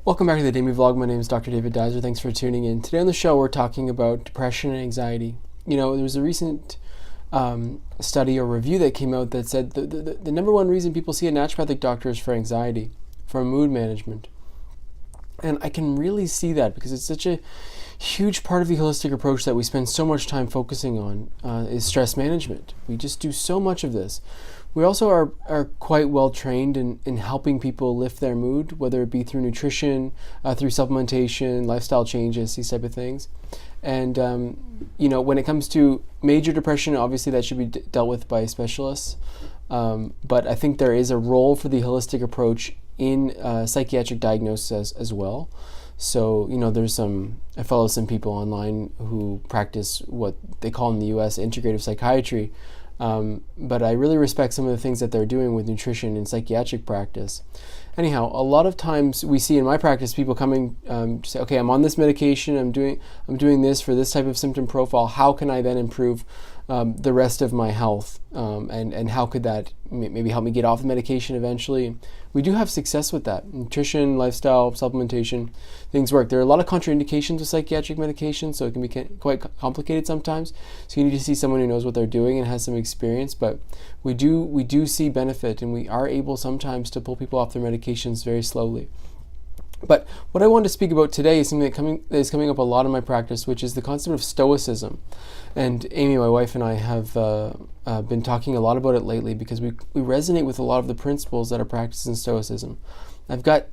Welcome back to the DAMY vlog. My name is Dr. David Duizer. Thanks for tuning in. Today on the show, we're talking about depression and anxiety. You know, there was a recent study or review that came out that said the number one reason people see a naturopathic doctor is for anxiety, for mood management. And I can really see that because it's such a huge part of the holistic approach that we spend so much time focusing on is stress management. We just do so much of this. We also are quite well trained in helping people lift their mood, whether it be through nutrition, through supplementation, lifestyle changes, these type of things. And you know, when it comes to major depression, obviously that should be dealt with by specialists. But I think there is a role for the holistic approach in psychiatric diagnosis as well. So, you know, I follow some people online who practice what they call in the US integrative psychiatry. But I really respect some of the things that they're doing with nutrition and psychiatric practice. Anyhow, a lot of times we see in my practice people coming to say, okay, I'm on this medication, I'm doing this for this type of symptom profile. How can I then improve the rest of my health? And how could that maybe help me get off the medication eventually? We do have success with that. Nutrition, lifestyle, supplementation, things work. There are a lot of contraindications with psychiatric medication, so it can be quite complicated sometimes. So you need to see someone who knows what they're doing and has some experience. But we do see benefit, and we are able sometimes to pull people off their medications very slowly. But what I want to speak about today is something that is coming up a lot in my practice, which is the concept of stoicism. And Amy, my wife, and I have been talking a lot about it lately because we resonate with a lot of the principles that are practiced in stoicism. I've got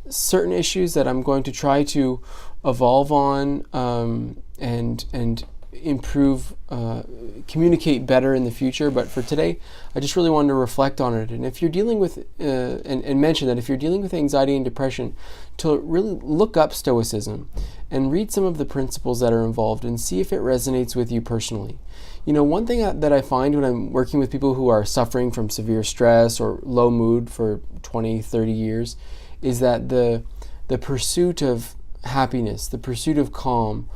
certain issues that I'm going to try to evolve on and improve, communicate better in the future. But for today, I just really wanted to reflect on it. And if you're dealing with, and mention that if you're dealing with anxiety and depression, to really look up stoicism and read some of the principles that are involved and see if it resonates with you personally. You know, one thing that I find when I'm working with people who are suffering from severe stress or low mood for 20, 30 years is that the pursuit of happiness, the pursuit of calm,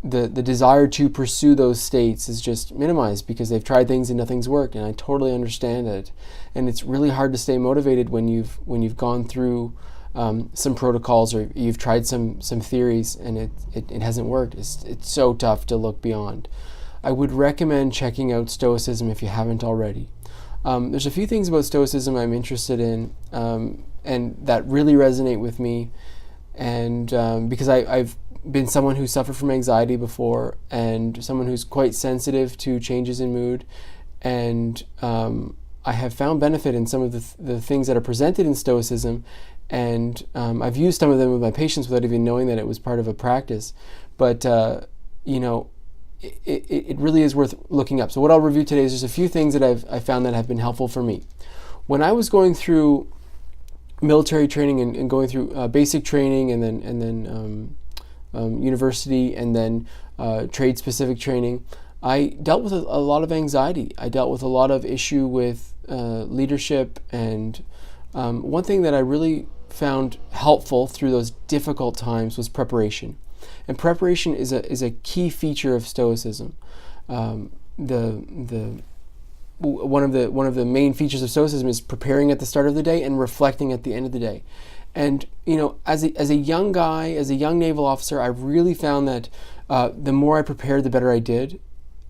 the desire to pursue those states is just minimized because they've tried things and nothing's worked, and I totally understand it. And it's really hard to stay motivated when you've gone through some protocols or you've tried some theories and it hasn't worked. It's so tough to look beyond. I would recommend checking out Stoicism if you haven't already. There's a few things about Stoicism I'm interested in and that really resonate with me, and because I've been someone who suffered from anxiety before and someone who's quite sensitive to changes in mood, and I have found benefit in some of the things that are presented in Stoicism, and I've used some of them with my patients without even knowing that it was part of a practice. But you know, it really is worth looking up. So what I'll review today is just a few things that I've found that have been helpful for me. When I was going through military training and going through basic training and then university and then trade-specific training, I dealt with a lot of anxiety. I dealt with a lot of issue with leadership, and one thing that I really found helpful through those difficult times was preparation. And preparation is a key feature of Stoicism. One of the main features of Stoicism is preparing at the start of the day and reflecting at the end of the day. And you know, as a young guy, as a young naval officer, I really found that the more I prepared, the better I did.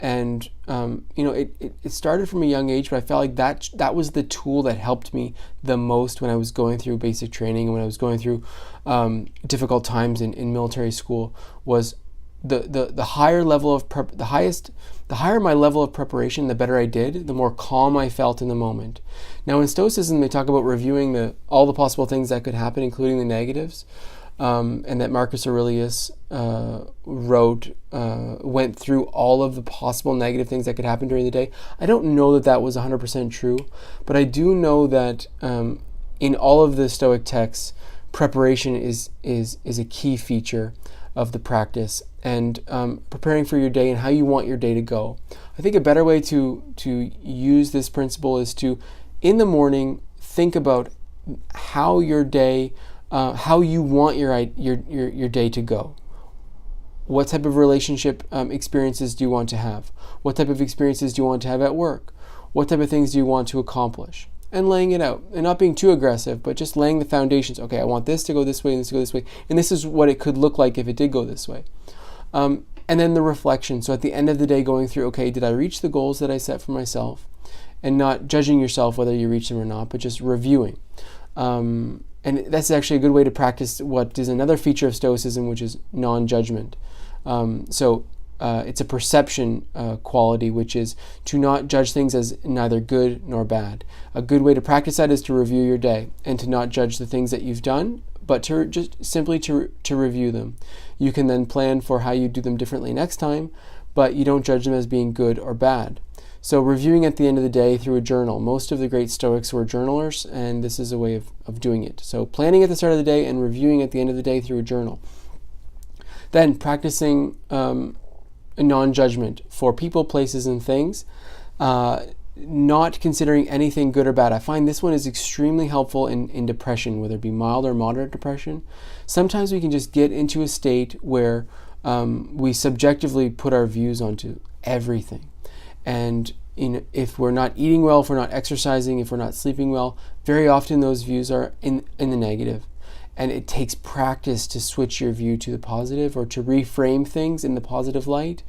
And you know, it started from a young age, but I felt like that was the tool that helped me the most when I was going through basic training and when I was going through difficult times in military school. Was the higher level of the higher my level of preparation, the better I did, the more calm I felt in the moment. Now in Stoicism, they talk about reviewing all the possible things that could happen, including the negatives, and that Marcus Aurelius went through all of the possible negative things that could happen during the day. I don't know that was 100% true, but I do know that in all of the Stoic texts, preparation is a key feature of the practice, and preparing for your day and how you want your day to go. I think a better way to use this principle is to, in the morning, think about how your day, how you want your day to go. What type of relationship experiences do you want to have? What type of experiences do you want to have at work? What type of things do you want to accomplish? and laying it out, and not being too aggressive, but just laying the foundations. Okay, I want this to go this way and this to go this way, and this is what it could look like if it did go this way. And then the reflection. So at the end of the day, going through, okay, did I reach the goals that I set for myself? And not judging yourself whether you reach them or not, but just reviewing. And that's actually a good way to practice what is another feature of Stoicism, which is non-judgment. It's a perception quality, which is to not judge things as neither good nor bad. A good way to practice that is to review your day and to not judge the things that you've done, but to just simply to review them. You can then plan for how you do them differently next time, but you don't judge them as being good or bad. So reviewing at the end of the day through a journal. Most of the great Stoics were journalers, and this is a way of doing it. So planning at the start of the day and reviewing at the end of the day through a journal. Then practicing non-judgment for people, places, and things. Not considering anything good or bad. I find this one is extremely helpful in depression, whether it be mild or moderate depression. Sometimes we can just get into a state where we subjectively put our views onto everything. And if we're not eating well, if we're not exercising, if we're not sleeping well, very often those views are in the negative. And it takes practice to switch your view to the positive, or to reframe things in the positive light.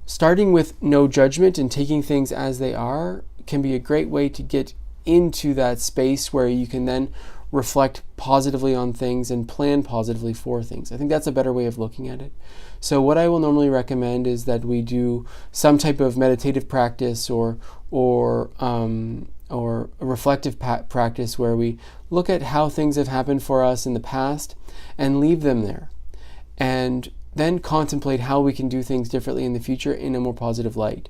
Starting with no judgment and taking things as they are can be a great way to get into that space where you can then reflect positively on things and plan positively for things. I think that's a better way of looking at it. So what I will normally recommend is that we do some type of meditative practice or a reflective practice where we look at how things have happened for us in the past and leave them there, and then contemplate how we can do things differently in the future in a more positive light,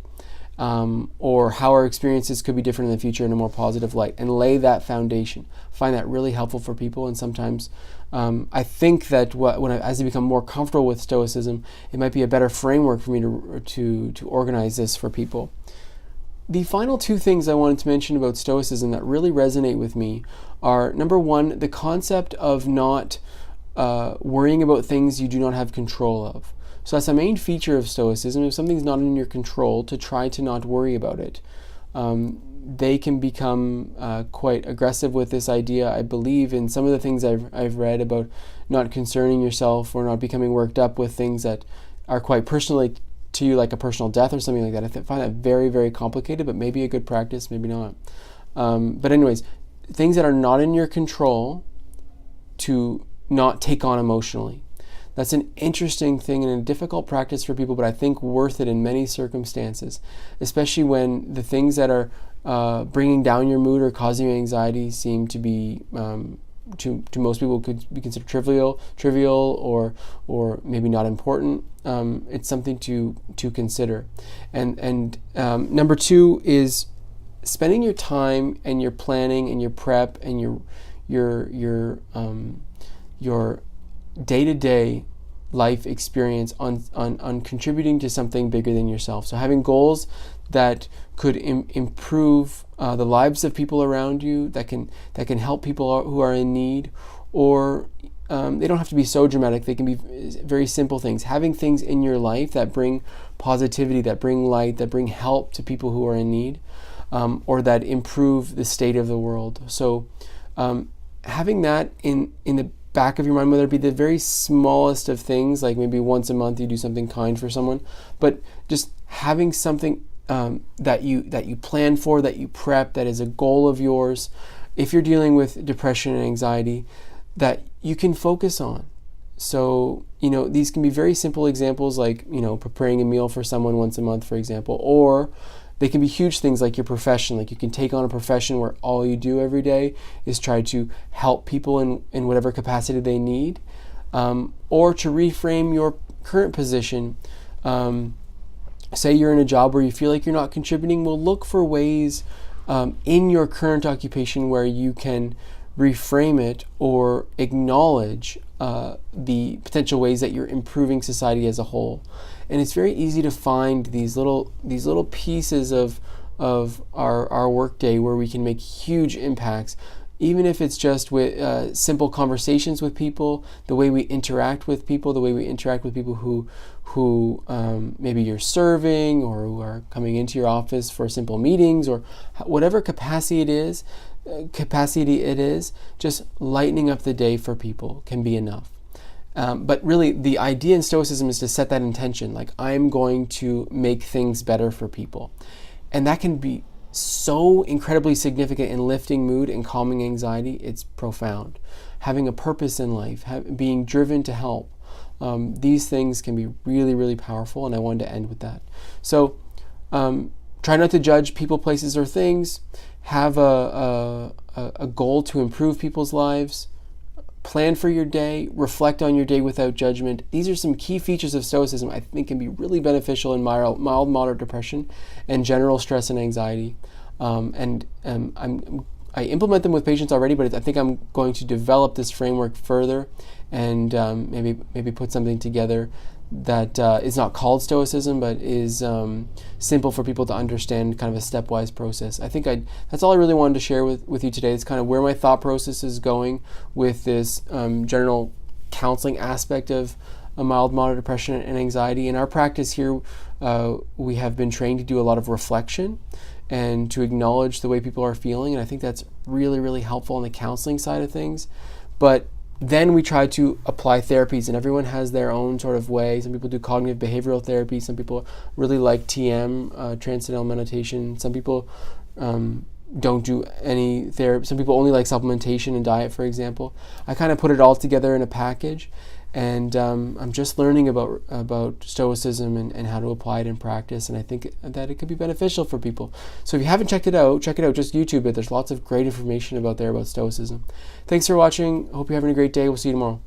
or how our experiences could be different in the future in a more positive light, and lay that foundation. I find that really helpful for people, and sometimes I think that as I become more comfortable with Stoicism, it might be a better framework for me to organize this for people. The final two things I wanted to mention about Stoicism that really resonate with me are, number one, the concept of not worrying about things you do not have control of. So that's a main feature of Stoicism. If something's not in your control, to try to not worry about it. They can become quite aggressive with this idea. I believe in some of the things I've read about not concerning yourself or not becoming worked up with things that are quite personal to you, like a personal death or something like that. I find that very, very complicated, but maybe a good practice, maybe not. But anyways, things that are not in your control to not take on emotionally. That's an interesting thing and a difficult practice for people, but I think worth it in many circumstances, especially when the things that are bringing down your mood or causing you anxiety seem to be, to most people, could be considered trivial or maybe not important. It's something to consider. And number two is spending your time and your planning and your prep and your day-to-day life experience on contributing to something bigger than yourself. So having goals that could improve the lives of people around you, that can help people who are in need, or they don't have to be so dramatic. They can be very simple things. Having things in your life that bring positivity, that bring light, that bring help to people who are in need, or that improve the state of the world. So having that in the back of your mind, whether it be the very smallest of things, like maybe once a month you do something kind for someone, but just having something that you plan for, that you prep, that is a goal of yours, if you're dealing with depression and anxiety, that you can focus on. So, these can be very simple examples, like, preparing a meal for someone once a month, for example, or they can be huge things like your profession. Like you can take on a profession where all you do every day is try to help people in whatever capacity they need, or to reframe your current position. Say you're in a job where you feel like you're not contributing. Well, look for ways in your current occupation where you can reframe it or acknowledge the potential ways that you're improving society as a whole. And it's very easy to find these little pieces of our workday where we can make huge impacts even if it's just with simple conversations with people, the way we interact with people, the way we interact with people who maybe you're serving or who are coming into your office for simple meetings, or whatever capacity it is, just lightening up the day for people can be enough. But really, the idea in Stoicism is to set that intention, like I'm going to make things better for people. And that can be so incredibly significant in lifting mood and calming anxiety. It's profound. Having a purpose in life, being driven to help. These things can be really, really powerful, and I wanted to end with that. So try not to judge people, places, or things. Have a goal to improve people's lives. Plan for your day, reflect on your day without judgment. These are some key features of Stoicism I think can be really beneficial in mild, moderate depression and general stress and anxiety. I implement them with patients already, but I think I'm going to develop this framework further and maybe put something together that is not called Stoicism, but is simple for people to understand, kind of a stepwise process. I think that's all I really wanted to share with you today. It's kind of where my thought process is going with this general counseling aspect of a mild, moderate depression and anxiety. In our practice here, we have been trained to do a lot of reflection and to acknowledge the way people are feeling, and I think that's really, really helpful on the counseling side of things. But then we try to apply therapies, and everyone has their own sort of way. Some people do cognitive behavioral therapy. Some people really like TM, transcendental meditation. Some people don't do any therapy. Some people only like supplementation and diet, for example. I kind of put it all together in a package, and I'm just learning about Stoicism and how to apply it in practice, and I think that it could be beneficial for people. So if you haven't checked it out, check it out. Just YouTube it. There's lots of great information about Stoicism. Thanks for watching. Hope you're having a great day. We'll see you tomorrow.